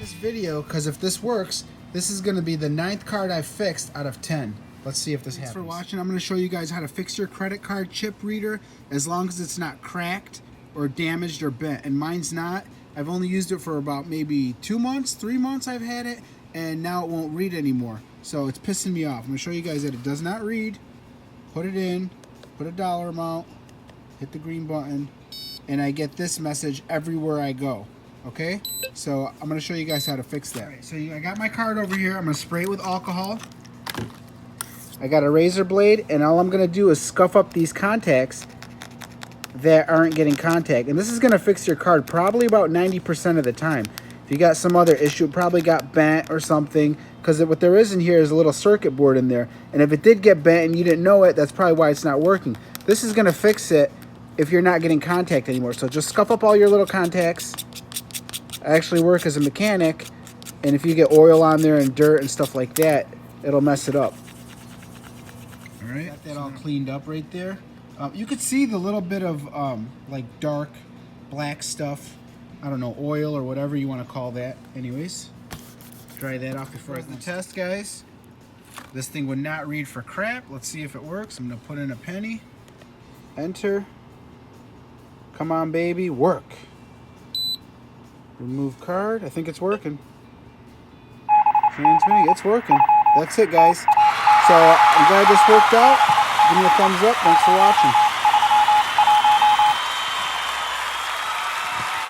This video, because if this works, this is going to be the 9th card I've fixed out of 10. Let's see if this happens. Thanks for watching. I'm going to show you guys how to fix your credit card chip reader as long as it's not cracked or damaged or bent. And mine's not. I've only used it for about maybe 2 months, 3 months I've had it, and now it won't read anymore. So it's pissing me off. I'm going to show you guys that it does not read. Put it in, put a dollar amount, hit the green button, and I get this message everywhere I go. Okay, so I'm going to show you guys how to fix that. All right, so I got my card over here. I'm going to spray it with alcohol. I got a razor blade, and all I'm going to do is scuff up these contacts that aren't getting contact. And this is going to fix your card probably about 90% of the time. If you got some other issue, it probably got bent or something, because what there is in here is a little circuit board in there. And if it did get bent and you didn't know it, that's probably why it's not working. This is going to fix it if you're not getting contact anymore. So just scuff up all your little contacts. I actually work as a mechanic, and if you get oil on there and dirt and stuff like that, it'll mess it up. All right, got that all cleaned up right there. You could see the little bit of like dark black stuff. I don't know, oil or whatever you want to call that. Anyways, dry that off before I do the test, guys. This thing would not read for crap. Let's see if it works. I'm gonna put in a penny. Enter. Come on, baby, work. Remove card. I think it's working. Transmitting. It's working. That's it, guys. So I'm glad this worked out. Give me a thumbs up. Thanks for watching.